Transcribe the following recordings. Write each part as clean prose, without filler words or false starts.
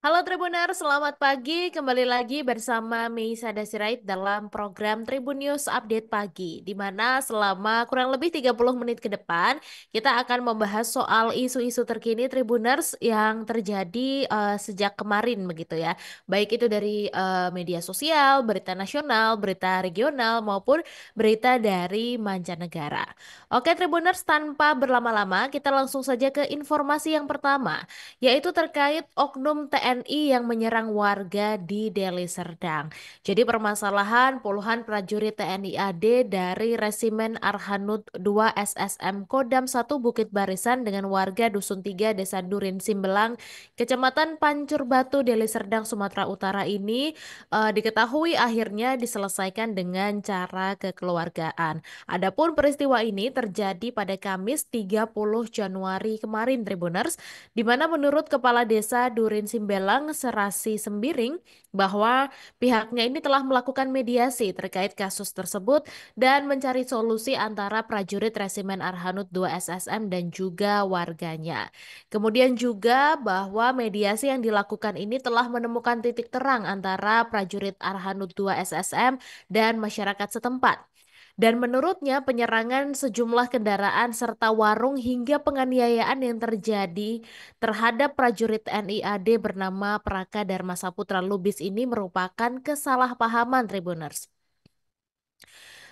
Halo Tribuner, selamat pagi. Kembali lagi bersama Meisa Dasirait dalam program Tribun News Update Pagi, di mana selama kurang lebih 30 menit ke depan, kita akan membahas soal isu-isu terkini Tribuners yang terjadi sejak kemarin begitu ya. Baik itu dari media sosial, berita nasional, berita regional, maupun berita dari mancanegara. Oke Tribuners, tanpa berlama-lama, kita langsung saja ke informasi yang pertama yaitu terkait oknum TNI yang menyerang warga di Deli Serdang. Jadi permasalahan puluhan prajurit TNI AD dari Resimen Arhanud 2 SSM Kodam 1 Bukit Barisan dengan warga Dusun 3 Desa Durin Simbelang, Kecamatan Pancur Batu, Deli Serdang, Sumatera Utara ini diketahui akhirnya diselesaikan dengan cara kekeluargaan. Adapun peristiwa ini terjadi pada Kamis 30 Januari kemarin, Tribuners, di mana menurut Kepala Desa Durin Simbelang Serasi Sembiring bahwa pihaknya ini telah melakukan mediasi terkait kasus tersebut dan mencari solusi antara prajurit Resimen Arhanud 2 SSM dan juga warganya. Kemudian juga bahwa mediasi yang dilakukan ini telah menemukan titik terang antara prajurit Arhanud 2 SSM dan masyarakat setempat. Dan menurutnya penyerangan sejumlah kendaraan serta warung hingga penganiayaan yang terjadi terhadap prajurit TNI AD bernama Praka Dharma Saputra Lubis ini merupakan kesalahpahaman Tribuners.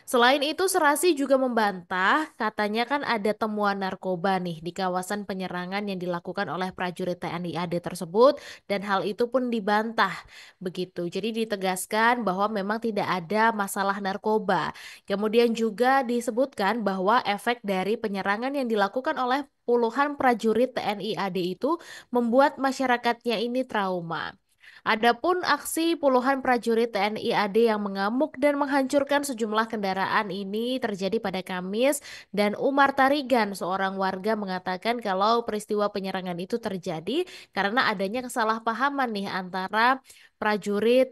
Selain itu, Serasi juga membantah, katanya kan ada temuan narkoba nih di kawasan penyerangan yang dilakukan oleh prajurit TNI AD tersebut, dan hal itu pun dibantah. Begitu, jadi ditegaskan bahwa memang tidak ada masalah narkoba. Kemudian juga disebutkan bahwa efek dari penyerangan yang dilakukan oleh puluhan prajurit TNI AD itu membuat masyarakatnya ini trauma. Adapun aksi puluhan prajurit TNI AD yang mengamuk dan menghancurkan sejumlah kendaraan ini terjadi pada Kamis dan Umar Tarigan, seorang warga mengatakan kalau peristiwa penyerangan itu terjadi karena adanya kesalahpahaman nih antara prajurit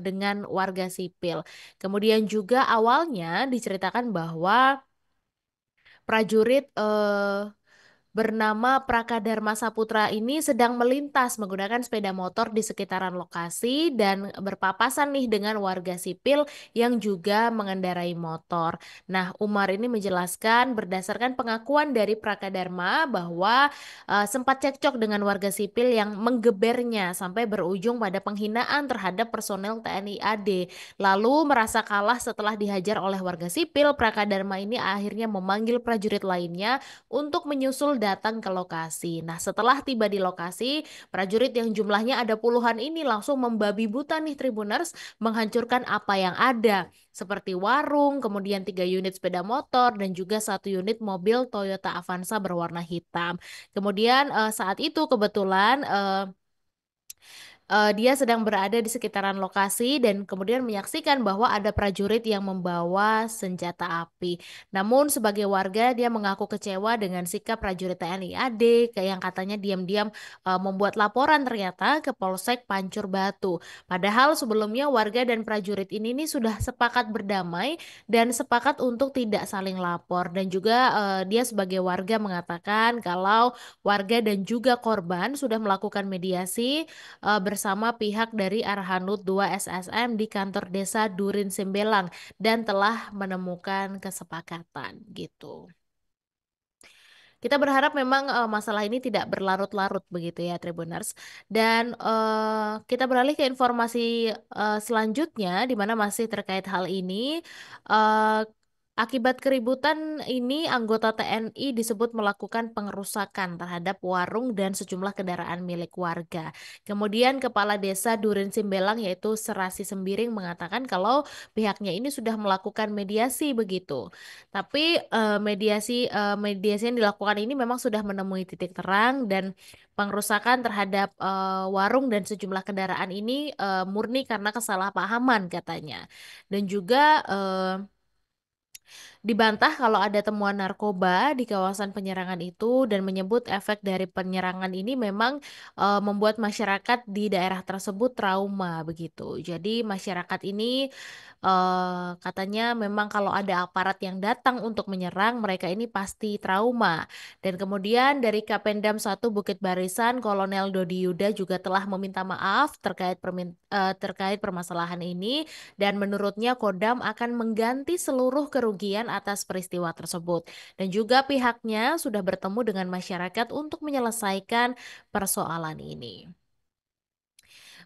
dengan warga sipil. Kemudian juga awalnya diceritakan bahwa prajurit bernama Prakadharma Saputra ini sedang melintas menggunakan sepeda motor di sekitaran lokasi dan berpapasan nih dengan warga sipil yang juga mengendarai motor. Nah, Umar ini menjelaskan berdasarkan pengakuan dari Prakadharma bahwa sempat cekcok dengan warga sipil yang menggebernya sampai berujung pada penghinaan terhadap personel TNI AD. Lalu merasa kalah setelah dihajar oleh warga sipil, Prakadharma ini akhirnya memanggil prajurit lainnya untuk menyusul datang ke lokasi. Nah, setelah tiba di lokasi, prajurit yang jumlahnya ada puluhan ini langsung membabi buta nih Tribuners, menghancurkan apa yang ada, seperti warung, kemudian 3 unit sepeda motor, dan juga 1 unit mobil Toyota Avanza berwarna hitam. Kemudian saat itu kebetulan dia sedang berada di sekitaran lokasi dan kemudian menyaksikan bahwa ada prajurit yang membawa senjata api. Namun sebagai warga dia mengaku kecewa dengan sikap prajurit TNI AD yang katanya diam-diam membuat laporan ternyata ke Polsek Pancur Batu. Padahal sebelumnya warga dan prajurit ini nih sudah sepakat berdamai dan sepakat untuk tidak saling lapor dan juga dia sebagai warga mengatakan kalau warga dan juga korban sudah melakukan mediasi bersama pihak dari Arhanud 2 SSM di kantor desa Durin Sembelang dan telah menemukan kesepakatan gitu. Kita berharap memang masalah ini tidak berlarut-larut begitu ya Tribuners. Dan kita beralih ke informasi selanjutnya di mana masih terkait hal ini. Eh, Akibat keributan ini, anggota TNI disebut melakukan pengerusakan terhadap warung dan sejumlah kendaraan milik warga. Kemudian Kepala Desa Durin Simbelang yaitu Serasi Sembiring mengatakan kalau pihaknya ini sudah melakukan mediasi begitu. Tapi mediasi yang dilakukan ini memang sudah menemui titik terang dan pengerusakan terhadap warung dan sejumlah kendaraan ini murni karena kesalahpahaman katanya. Dan juga Dibantah kalau ada temuan narkoba di kawasan penyerangan itu dan menyebut efek dari penyerangan ini memang membuat masyarakat di daerah tersebut trauma begitu. Jadi masyarakat ini katanya memang kalau ada aparat yang datang untuk menyerang mereka ini pasti trauma. Dan kemudian dari Kapendam 1 Bukit Barisan Kolonel Dodi Yuda juga telah meminta maaf terkait permasalahan ini dan menurutnya Kodam akan mengganti seluruh kerugian atas peristiwa tersebut. Dan juga pihaknya sudah bertemu dengan masyarakat untuk menyelesaikan persoalan ini.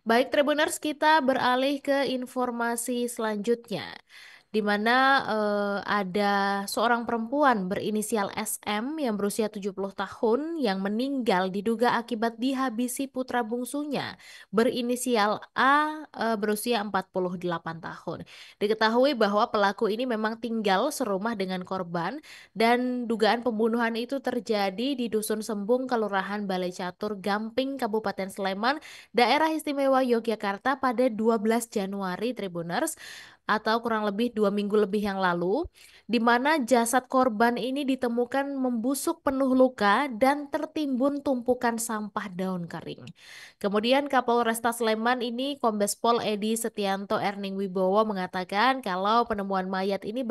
Baik, Tribuners, kita beralih ke informasi selanjutnya, di mana ada seorang perempuan berinisial SM yang berusia 70 tahun yang meninggal diduga akibat dihabisi putra bungsunya berinisial A berusia 48 tahun. Diketahui bahwa pelaku ini memang tinggal serumah dengan korban dan dugaan pembunuhan itu terjadi di Dusun Sembung, Kelurahan Balai Catur, Gamping, Kabupaten Sleman, Daerah Istimewa Yogyakarta pada 12 Januari, Tribuners, atau kurang lebih 2 minggu lebih yang lalu, di mana jasad korban ini ditemukan membusuk penuh luka dan tertimbun tumpukan sampah daun kering. Kemudian Kapolresta Sleman ini Kombes Pol Edi Setianto Erning Wibowo mengatakan kalau penemuan mayat ini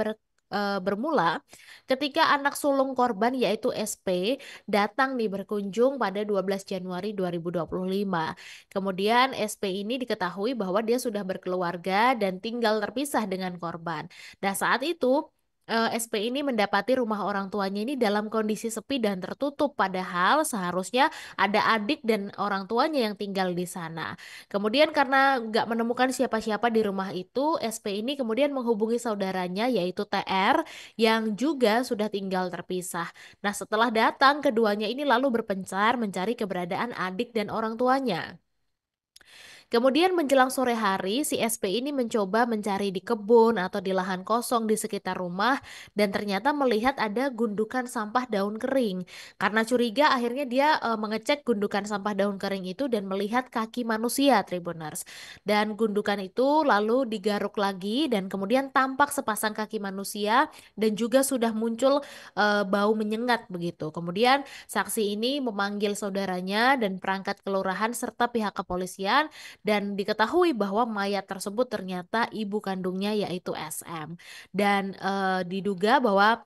bermula ketika anak sulung korban yaitu SP datang nih berkunjung pada 12 Januari 2025. Kemudian SP ini diketahui bahwa dia sudah berkeluarga dan tinggal terpisah dengan korban. Nah, saat itu SP ini mendapati rumah orang tuanya ini dalam kondisi sepi dan tertutup, padahal seharusnya ada adik dan orang tuanya yang tinggal di sana. Kemudian karena nggak menemukan siapa-siapa di rumah itu, SP ini kemudian menghubungi saudaranya yaitu TR yang juga sudah tinggal terpisah. Nah, setelah datang, keduanya ini lalu berpencar mencari keberadaan adik dan orang tuanya. Kemudian menjelang sore hari, si SP ini mencoba mencari di kebun atau di lahan kosong di sekitar rumah dan ternyata melihat ada gundukan sampah daun kering. Karena curiga, akhirnya dia mengecek gundukan sampah daun kering itu dan melihat kaki manusia, Tribuners. Dan gundukan itu lalu digaruk lagi dan kemudian tampak sepasang kaki manusia dan juga sudah muncul bau menyengat begitu. Kemudian saksi ini memanggil saudaranya dan perangkat kelurahan serta pihak kepolisian dan diketahui bahwa mayat tersebut ternyata ibu kandungnya yaitu SM dan diduga bahwa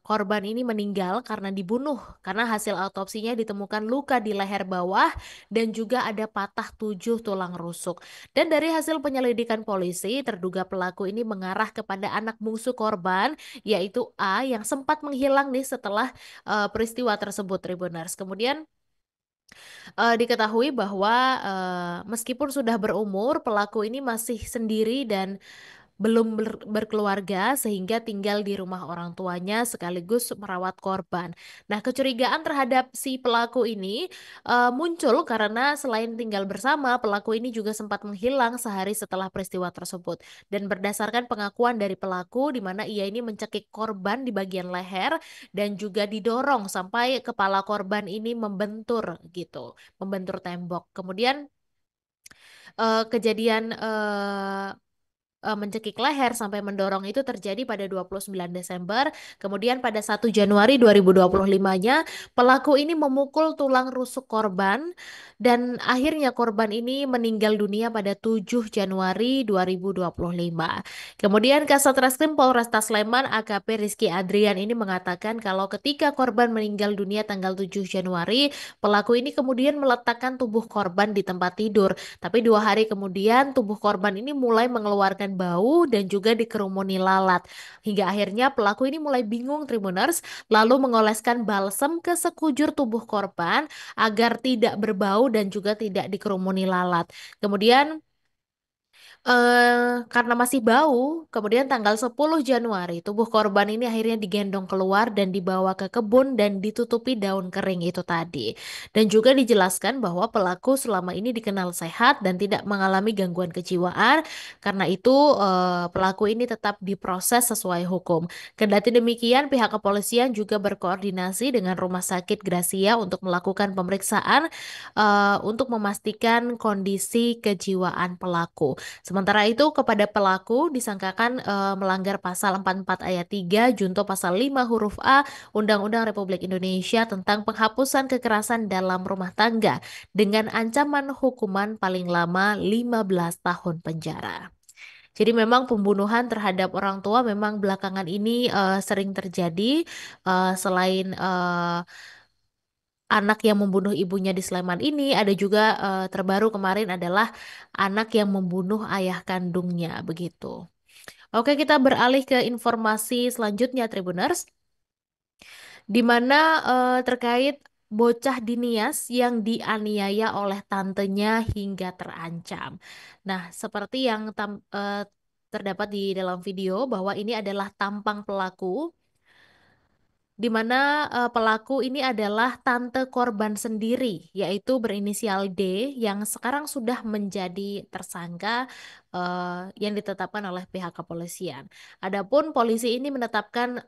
korban ini meninggal karena dibunuh karena hasil autopsinya ditemukan luka di leher bawah dan juga ada patah 7 tulang rusuk. Dan dari hasil penyelidikan polisi terduga pelaku ini mengarah kepada anak bungsu korban yaitu A yang sempat menghilang nih setelah peristiwa tersebut, Tribuners. Kemudian diketahui bahwa meskipun sudah berumur, pelaku ini masih sendiri dan belum berkeluarga sehingga tinggal di rumah orang tuanya sekaligus merawat korban. Nah, kecurigaan terhadap si pelaku ini muncul karena selain tinggal bersama, pelaku ini juga sempat menghilang sehari setelah peristiwa tersebut. Dan berdasarkan pengakuan dari pelaku, di mana ia ini mencekik korban di bagian leher dan juga didorong sampai kepala korban ini membentur gitu, membentur tembok. Kemudian kejadian mencekik leher sampai mendorong itu terjadi pada 29 Desember. Kemudian pada 1 Januari 2025-nya pelaku ini memukul tulang rusuk korban dan akhirnya korban ini meninggal dunia pada 7 Januari 2025. Kemudian Kasat Reskrim Polresta Sleman AKP Rizky Adrian ini mengatakan kalau ketika korban meninggal dunia tanggal 7 Januari, pelaku ini kemudian meletakkan tubuh korban di tempat tidur. Tapi 2 hari kemudian tubuh korban ini mulai mengeluarkan bau dan juga dikerumuni lalat. Hingga akhirnya pelaku ini mulai bingung, Tribuners, lalu mengoleskan balsem ke sekujur tubuh korban agar tidak berbau dan juga tidak dikerumuni lalat. Kemudian karena masih bau, kemudian tanggal 10 Januari tubuh korban ini akhirnya digendong keluar dan dibawa ke kebun dan ditutupi daun kering itu tadi. Dan juga dijelaskan bahwa pelaku selama ini dikenal sehat dan tidak mengalami gangguan kejiwaan. Karena itu pelaku ini tetap diproses sesuai hukum. Kendati demikian, pihak kepolisian juga berkoordinasi dengan Rumah Sakit Gracia untuk melakukan pemeriksaan untuk memastikan kondisi kejiwaan pelaku. Sementara itu kepada pelaku disangkakan melanggar pasal 44 ayat 3 junto pasal 5 huruf A Undang-Undang Republik Indonesia tentang penghapusan kekerasan dalam rumah tangga dengan ancaman hukuman paling lama 15 tahun penjara. Jadi memang pembunuhan terhadap orang tua memang belakangan ini sering terjadi. Selain anak yang membunuh ibunya di Sleman ini, ada juga terbaru kemarin adalah anak yang membunuh ayah kandungnya begitu. Oke, kita beralih ke informasi selanjutnya, Tribuners, di mana terkait bocah Dinias yang dianiaya oleh tantenya hingga terancam. Nah, seperti yang terdapat di dalam video bahwa ini adalah tampang pelaku di mana pelaku ini adalah tante korban sendiri, yaitu berinisial D, yang sekarang sudah menjadi tersangka yang ditetapkan oleh pihak kepolisian. Adapun polisi ini menetapkan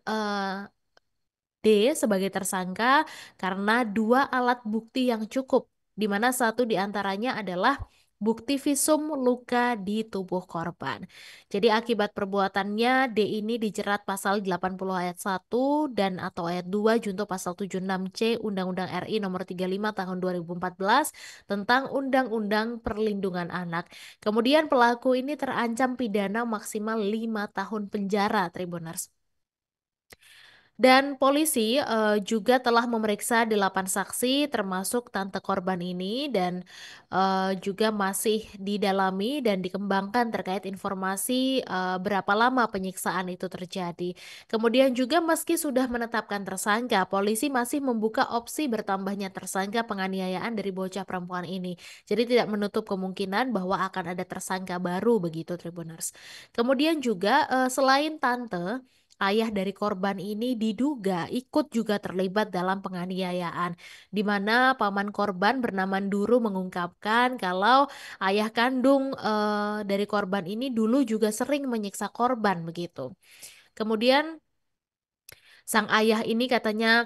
D sebagai tersangka karena dua alat bukti yang cukup, di mana satu diantaranya adalah bukti visum luka di tubuh korban. Jadi akibat perbuatannya, D ini dijerat pasal 80 ayat 1 dan atau ayat 2 junto pasal 76C Undang-Undang RI nomor 35 tahun 2014 tentang Undang-Undang Perlindungan Anak. Kemudian pelaku ini terancam pidana maksimal 5 tahun penjara, Tribuners. Dan polisi juga telah memeriksa 8 saksi termasuk tante korban ini dan juga masih didalami dan dikembangkan terkait informasi berapa lama penyiksaan itu terjadi. Kemudian juga meski sudah menetapkan tersangka, polisi masih membuka opsi bertambahnya tersangka penganiayaan dari bocah perempuan ini. Jadi tidak menutup kemungkinan bahwa akan ada tersangka baru begitu, Tribuners. Kemudian juga selain tante, ayah dari korban ini diduga ikut juga terlibat dalam penganiayaan, di mana paman korban bernama Nduru mengungkapkan kalau ayah kandung dari korban ini dulu juga sering menyiksa korban begitu. Kemudian sang ayah ini katanya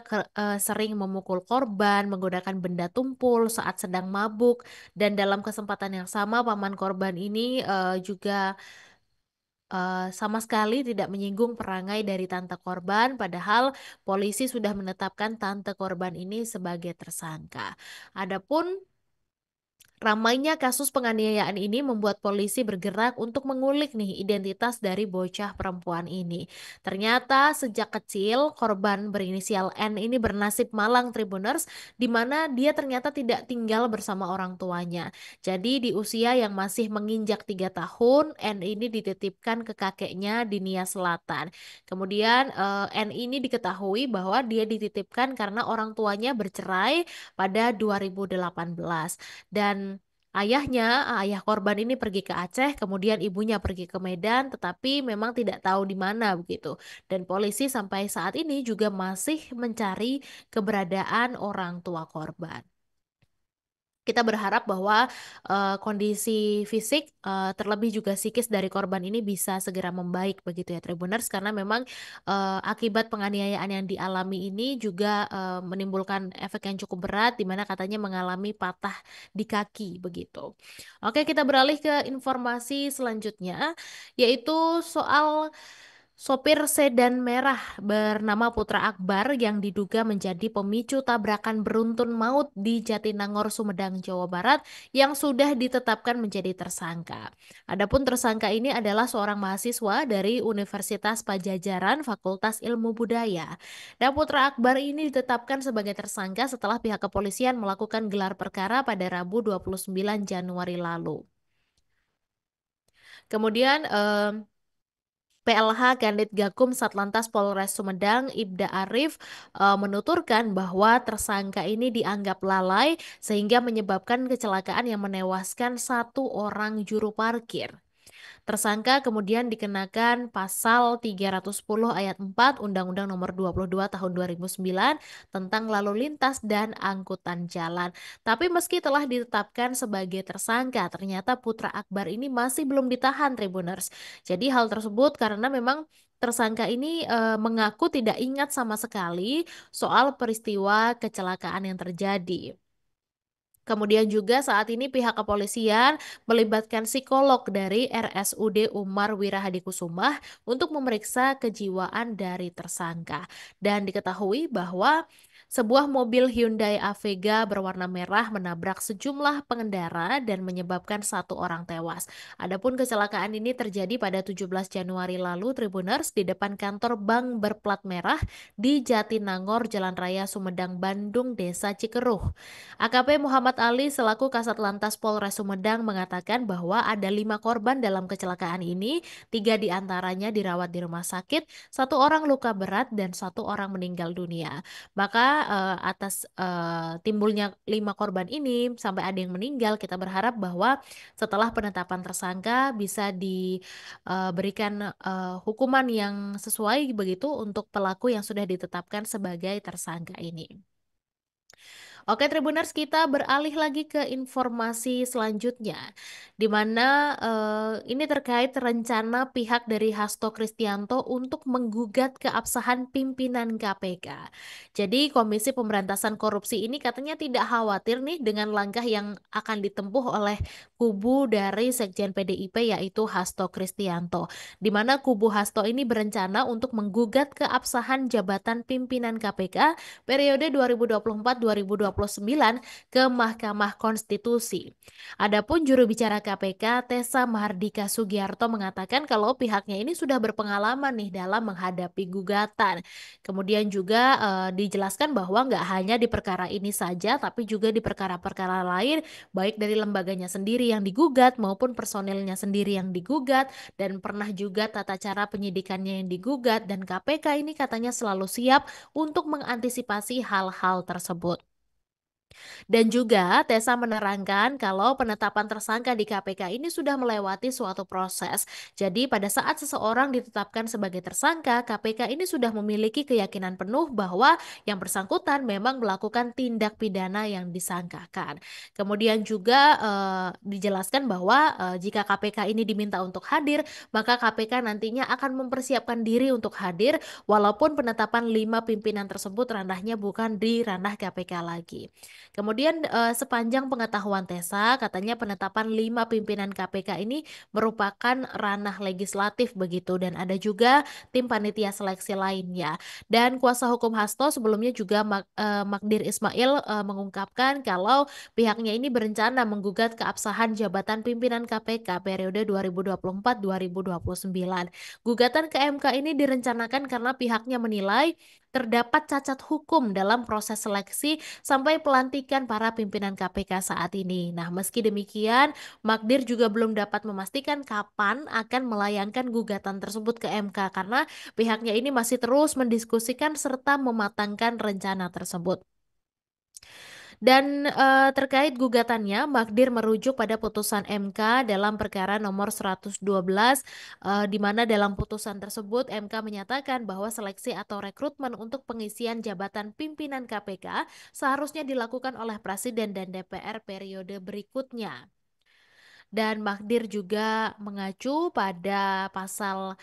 sering memukul korban menggunakan benda tumpul saat sedang mabuk, dan dalam kesempatan yang sama paman korban ini juga sama sekali tidak menyinggung perangai dari tante korban, padahal polisi sudah menetapkan tante korban ini sebagai tersangka. Adapun ramainya kasus penganiayaan ini membuat polisi bergerak untuk mengulik nih identitas dari bocah perempuan ini. Ternyata sejak kecil korban berinisial N ini bernasib malang, Tribuners, di mana dia ternyata tidak tinggal bersama orang tuanya. Jadi di usia yang masih menginjak 3 tahun, N ini dititipkan ke kakeknya di Nia Selatan. Kemudian N ini diketahui bahwa dia dititipkan karena orang tuanya bercerai pada 2018. Dan ayah korban ini pergi ke Aceh, kemudian ibunya pergi ke Medan, tetapi memang tidak tahu di mana begitu. Dan polisi sampai saat ini juga masih mencari keberadaan orang tua korban. Kita berharap bahwa kondisi fisik terlebih juga psikis dari korban ini bisa segera membaik begitu ya, Tribuners, karena memang akibat penganiayaan yang dialami ini juga menimbulkan efek yang cukup berat di mana katanya mengalami patah di kaki begitu. Oke, kita beralih ke informasi selanjutnya, yaitu soal sopir sedan merah bernama Putra Akbar yang diduga menjadi pemicu tabrakan beruntun maut di Jatinangor, Sumedang, Jawa Barat yang sudah ditetapkan menjadi tersangka. Adapun tersangka ini adalah seorang mahasiswa dari Universitas Pajajaran Fakultas Ilmu Budaya. Dan Putra Akbar ini ditetapkan sebagai tersangka setelah pihak kepolisian melakukan gelar perkara pada Rabu 29 Januari lalu. Kemudian PLH Kanit Gakum Satlantas Polres Sumedang Ibda Arif menuturkan bahwa tersangka ini dianggap lalai sehingga menyebabkan kecelakaan yang menewaskan satu orang juru parkir. Tersangka kemudian dikenakan pasal 310 ayat 4 Undang-Undang Nomor 22 Tahun 2009 tentang lalu lintas dan angkutan jalan. Tapi meski telah ditetapkan sebagai tersangka, ternyata Putra Akbar ini masih belum ditahan, Tribuners. Jadi hal tersebut karena memang tersangka ini mengaku tidak ingat sama sekali soal peristiwa kecelakaan yang terjadi. Kemudian juga saat ini pihak kepolisian melibatkan psikolog dari RSUD Umar Wirahadikusumah untuk memeriksa kejiwaan dari tersangka. Dan diketahui bahwa sebuah mobil Hyundai Avega berwarna merah menabrak sejumlah pengendara dan menyebabkan satu orang tewas. Adapun kecelakaan ini terjadi pada 17 Januari lalu, Tribuners, di depan kantor bank berplat merah di Jatinangor, Jalan Raya Sumedang, Bandung, Desa Cikeruh. AKP Muhammad Ali selaku Kasat Lantas Polres Sumedang mengatakan bahwa ada 5 korban dalam kecelakaan ini, 3 diantaranya dirawat di rumah sakit, satu orang luka berat dan satu orang meninggal dunia. Maka atas timbulnya 5 korban ini sampai ada yang meninggal, kita berharap bahwa setelah penetapan tersangka bisa diberikan hukuman yang sesuai begitu untuk pelaku yang sudah ditetapkan sebagai tersangka ini. Oke, Tribuners, kita beralih lagi ke informasi selanjutnya, di mana ini terkait rencana pihak dari Hasto Kristianto untuk menggugat keabsahan pimpinan KPK. Jadi, Komisi Pemberantasan Korupsi ini katanya tidak khawatir nih dengan langkah yang akan ditempuh oleh kubu dari Sekjen PDIP yaitu Hasto Kristianto, di mana kubu Hasto ini berencana untuk menggugat keabsahan jabatan pimpinan KPK periode 2024-2029 ke Mahkamah Konstitusi. Adapun juru bicara KPK Tessa Mahardika Sugiarto mengatakan kalau pihaknya ini sudah berpengalaman nih dalam menghadapi gugatan. Kemudian juga dijelaskan bahwa nggak hanya di perkara ini saja, tapi juga di perkara-perkara lain, baik dari lembaganya sendiri yang digugat maupun personilnya sendiri yang digugat, dan pernah juga tata cara penyidikannya yang digugat, dan KPK ini katanya selalu siap untuk mengantisipasi hal-hal tersebut. Dan juga Tessa menerangkan kalau penetapan tersangka di KPK ini sudah melewati suatu proses. Jadi pada saat seseorang ditetapkan sebagai tersangka, KPK ini sudah memiliki keyakinan penuh bahwa yang bersangkutan memang melakukan tindak pidana yang disangkakan. Kemudian juga dijelaskan bahwa jika KPK ini diminta untuk hadir, maka KPK nantinya akan mempersiapkan diri untuk hadir walaupun penetapan 5 pimpinan tersebut ranahnya bukan di ranah KPK lagi. Kemudian sepanjang pengetahuan Tessa, katanya penetapan 5 pimpinan KPK ini merupakan ranah legislatif begitu, dan ada juga tim panitia seleksi lainnya. Dan kuasa hukum Hasto sebelumnya juga Magdir Ismail mengungkapkan kalau pihaknya ini berencana menggugat keabsahan jabatan pimpinan KPK periode 2024-2029. Gugatan ke MK ini direncanakan karena pihaknya menilai terdapat cacat hukum dalam proses seleksi sampai pelantikan para pimpinan KPK saat ini. Nah, meski demikian, Magdir juga belum dapat memastikan kapan akan melayangkan gugatan tersebut ke MK karena pihaknya ini masih terus mendiskusikan serta mematangkan rencana tersebut. Dan terkait gugatannya, Magdir merujuk pada putusan MK dalam perkara nomor 112, di mana dalam putusan tersebut MK menyatakan bahwa seleksi atau rekrutmen untuk pengisian jabatan pimpinan KPK seharusnya dilakukan oleh Presiden dan DPR periode berikutnya. Dan Magdir juga mengacu pada pasal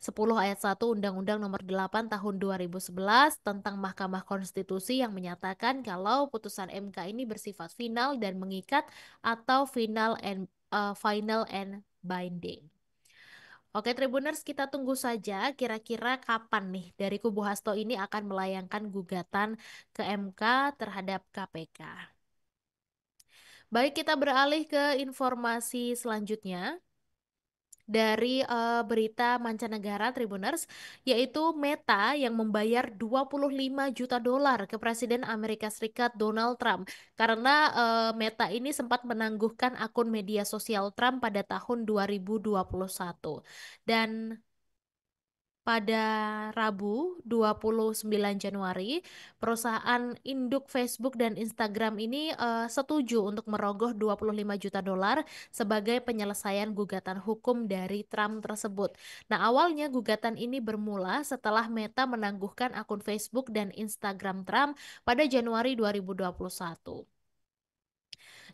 10 ayat 1 Undang-Undang Nomor 8 Tahun 2011 tentang Mahkamah Konstitusi yang menyatakan kalau putusan MK ini bersifat final dan mengikat atau final and binding. Oke, Tribuners, kita tunggu saja kira-kira kapan nih dari kubu Hasto ini akan melayangkan gugatan ke MK terhadap KPK. Baik, kita beralih ke informasi selanjutnya dari berita mancanegara Tribuners, yaitu Meta yang membayar 25 juta dolar ke Presiden Amerika Serikat Donald Trump karena Meta ini sempat menangguhkan akun media sosial Trump pada tahun 2021. Dan pada Rabu 29 Januari, perusahaan induk Facebook dan Instagram ini setuju untuk merogoh 25 juta dolar sebagai penyelesaian gugatan hukum dari Trump tersebut. Nah, awalnya gugatan ini bermula setelah Meta menangguhkan akun Facebook dan Instagram Trump pada Januari 2021.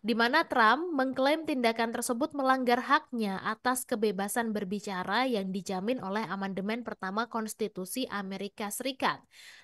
di mana Trump mengklaim tindakan tersebut melanggar haknya atas kebebasan berbicara yang dijamin oleh amandemen pertama Konstitusi Amerika Serikat.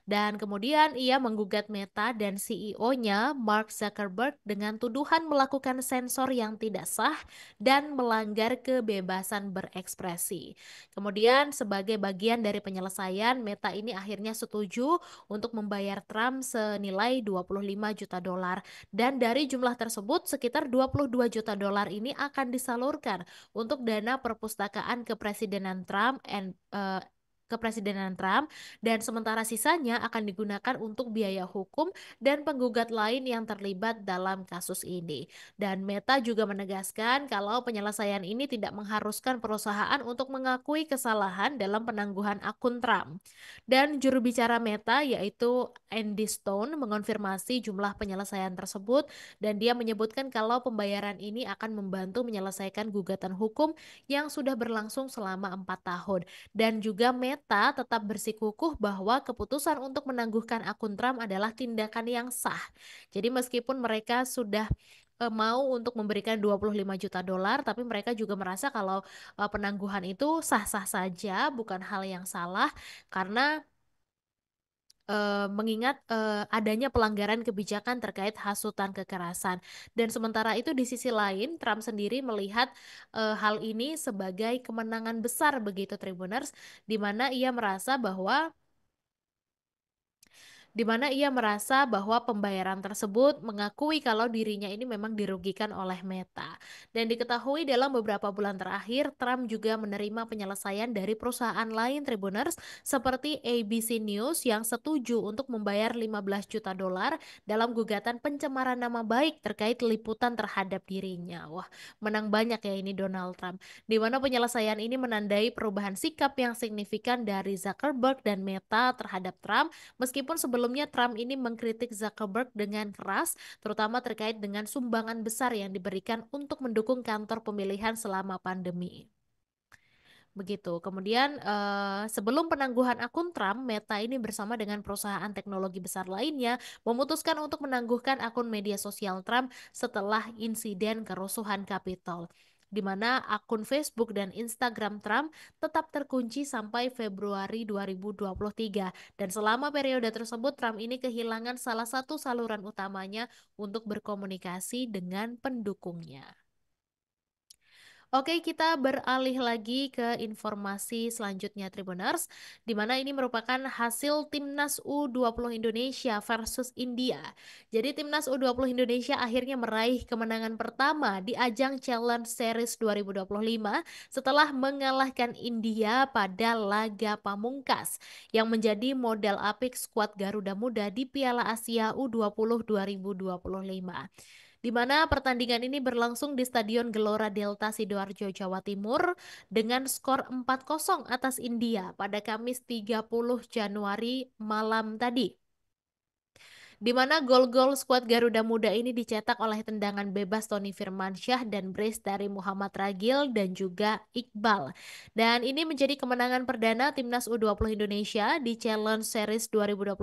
Dan kemudian ia menggugat Meta dan CEO-nya Mark Zuckerberg dengan tuduhan melakukan sensor yang tidak sah dan melanggar kebebasan berekspresi. Kemudian sebagai bagian dari penyelesaian, Meta ini akhirnya setuju untuk membayar Trump senilai 25 juta dolar. Dan dari jumlah tersebut, sekitar 22 juta dolar ini akan disalurkan untuk dana perpustakaan kepresidenan Trump, dan sementara sisanya akan digunakan untuk biaya hukum dan penggugat lain yang terlibat dalam kasus ini. Dan Meta juga menegaskan kalau penyelesaian ini tidak mengharuskan perusahaan untuk mengakui kesalahan dalam penangguhan akun Trump. Dan juru bicara Meta yaitu Andy Stone mengonfirmasi jumlah penyelesaian tersebut, dan dia menyebutkan kalau pembayaran ini akan membantu menyelesaikan gugatan hukum yang sudah berlangsung selama 4 tahun. Dan juga Meta tetap bersikukuh bahwa keputusan untuk menangguhkan akun Trump adalah tindakan yang sah. Jadi meskipun mereka sudah mau untuk memberikan 25 juta dolar, tapi mereka juga merasa kalau penangguhan itu sah-sah saja, bukan hal yang salah, karena mengingat adanya pelanggaran kebijakan terkait hasutan kekerasan. Dan sementara itu di sisi lain, Trump sendiri melihat hal ini sebagai kemenangan besar begitu Tribuners, di mana ia merasa bahwa bahwa pembayaran tersebut mengakui kalau dirinya ini memang dirugikan oleh Meta. Dan diketahui dalam beberapa bulan terakhir, Trump juga menerima penyelesaian dari perusahaan lain Tribuners seperti ABC News yang setuju untuk membayar 15 juta dolar dalam gugatan pencemaran nama baik terkait liputan terhadap dirinya. Wah, menang banyak ya ini Donald Trump. Di mana penyelesaian ini menandai perubahan sikap yang signifikan dari Zuckerberg dan Meta terhadap Trump. Meskipun sebelumnya Trump ini mengkritik Zuckerberg dengan keras, terutama terkait dengan sumbangan besar yang diberikan untuk mendukung kantor pemilihan selama pandemi. Begitu. Kemudian sebelum penangguhan akun Trump, Meta ini bersama dengan perusahaan teknologi besar lainnya memutuskan untuk menangguhkan akun media sosial Trump setelah insiden kerusuhan Capitol, di mana akun Facebook dan Instagram Trump tetap terkunci sampai Februari 2023. Dan selama periode tersebut, Trump ini kehilangan salah satu saluran utamanya untuk berkomunikasi dengan pendukungnya. Oke, kita beralih lagi ke informasi selanjutnya Tribuners, di mana ini merupakan hasil Timnas U20 Indonesia versus India. Jadi Timnas U20 Indonesia akhirnya meraih kemenangan pertama di ajang Challenge Series 2025 setelah mengalahkan India pada laga pamungkas yang menjadi modal apik skuad Garuda Muda di Piala Asia U20 2025, di mana pertandingan ini berlangsung di Stadion Gelora Delta Sidoarjo, Jawa Timur dengan skor 4-0 atas India pada Kamis 30 Januari malam tadi, di mana gol-gol skuad Garuda Muda ini dicetak oleh tendangan bebas Tony Firmansyah dan brace dari Muhammad Ragil dan juga Iqbal. Dan ini menjadi kemenangan perdana Timnas U20 Indonesia di Challenge Series 2025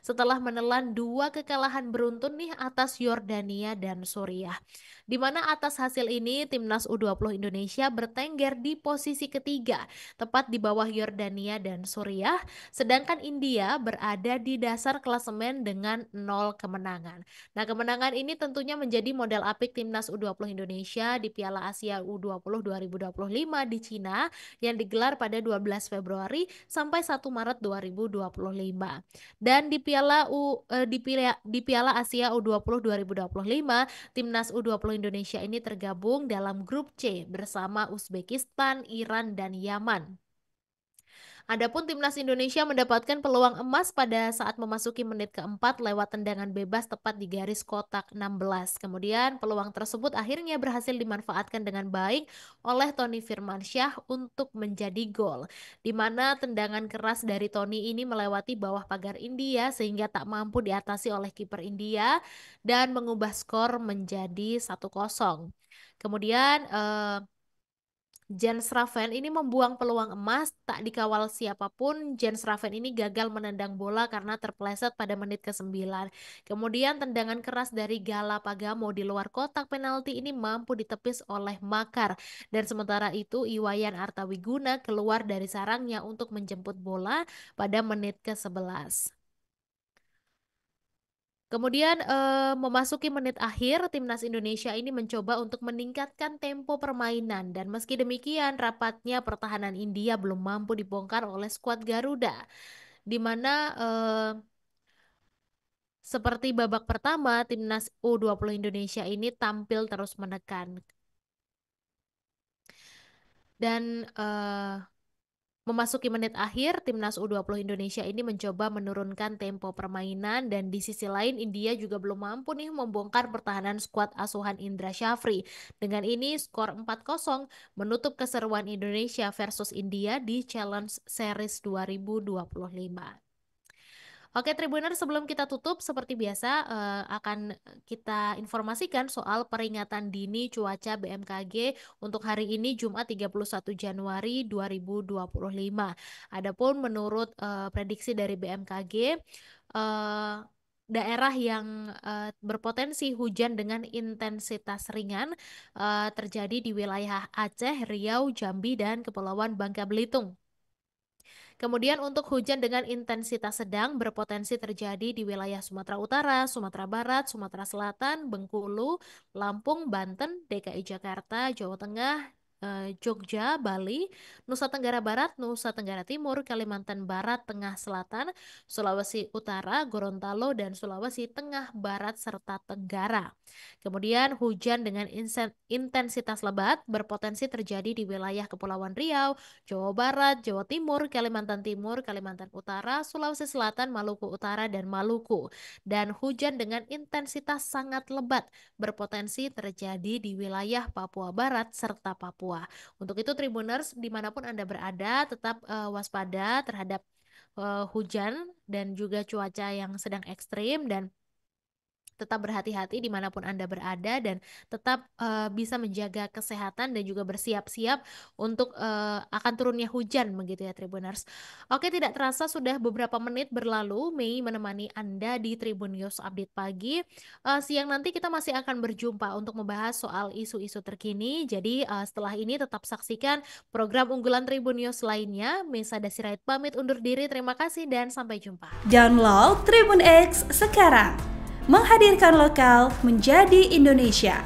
setelah menelan dua kekalahan beruntun nih atas Yordania dan Suriah. Di mana atas hasil ini Timnas U20 Indonesia bertengger di posisi ketiga, tepat di bawah Yordania dan Suriah, sedangkan India berada di dasar klasemen dengan 0 kemenangan. Nah, kemenangan ini tentunya menjadi modal apik Timnas U20 Indonesia di Piala Asia U20 2025 di Cina yang digelar pada 12 Februari sampai 1 Maret 2025. Dan di Piala Asia U20 2025, Timnas U20 Indonesia ini tergabung dalam grup C bersama Uzbekistan, Iran, dan Yaman. Adapun timnas Indonesia mendapatkan peluang emas pada saat memasuki menit keempat lewat tendangan bebas tepat di garis kotak 16. Kemudian peluang tersebut akhirnya berhasil dimanfaatkan dengan baik oleh Tony Firmansyah untuk menjadi gol, di mana tendangan keras dari Tony ini melewati bawah pagar India sehingga tak mampu diatasi oleh kiper India dan mengubah skor menjadi 1-0. Kemudian Jens Raven ini membuang peluang emas, tak dikawal siapapun. Jens Raven ini gagal menendang bola karena terpeleset pada menit ke-9. Kemudian tendangan keras dari Galapagamo di luar kotak penalti ini mampu ditepis oleh Makar. Dan sementara itu Iwayan Artawiguna keluar dari sarangnya untuk menjemput bola pada menit ke-11. Kemudian memasuki menit akhir, timnas Indonesia ini mencoba untuk meningkatkan tempo permainan dan meski demikian rapatnya pertahanan India belum mampu dibongkar oleh skuad Garuda, di mana seperti babak pertama timnas U20 Indonesia ini tampil terus menekan dan memasuki menit akhir, timnas U20 Indonesia ini mencoba menurunkan tempo permainan dan di sisi lain India juga belum mampu nih membongkar pertahanan skuad asuhan Indra Syafri. Dengan ini skor 4-0 menutup keseruan Indonesia versus India di Challenge Series 2025. Oke, Tribuner, sebelum kita tutup, seperti biasa akan kita informasikan soal peringatan dini cuaca BMKG untuk hari ini Jumat 31 Januari 2025. Adapun menurut prediksi dari BMKG, daerah yang berpotensi hujan dengan intensitas ringan terjadi di wilayah Aceh, Riau, Jambi, dan Kepulauan Bangka Belitung. Kemudian untuk hujan dengan intensitas sedang berpotensi terjadi di wilayah Sumatera Utara, Sumatera Barat, Sumatera Selatan, Bengkulu, Lampung, Banten, DKI Jakarta, Jawa Tengah, Jogja, Bali, Nusa Tenggara Barat, Nusa Tenggara Timur, Kalimantan Barat, Tengah Selatan, Sulawesi Utara, Gorontalo, dan Sulawesi Tengah Barat serta Tenggara. Kemudian hujan dengan intensitas lebat berpotensi terjadi di wilayah Kepulauan Riau, Jawa Barat, Jawa Timur, Kalimantan Timur, Kalimantan Utara, Sulawesi Selatan, Maluku Utara, dan Maluku. Dan hujan dengan intensitas sangat lebat berpotensi terjadi di wilayah Papua Barat serta Papua. Untuk itu Tribuners dimanapun Anda berada tetap waspada terhadap hujan dan juga cuaca yang sedang ekstrim dan tetap berhati-hati dimanapun Anda berada dan tetap bisa menjaga kesehatan dan juga bersiap-siap untuk akan turunnya hujan begitu ya Tribuners. Oke, tidak terasa sudah beberapa menit berlalu Mei menemani Anda di Tribun News Update Pagi. Siang nanti kita masih akan berjumpa untuk membahas soal isu-isu terkini. Jadi setelah ini tetap saksikan program unggulan Tribun News lainnya. Mesa Dasirait pamit undur diri. Terima kasih dan sampai jumpa. Download Tribun X sekarang. Menghadirkan lokal menjadi Indonesia.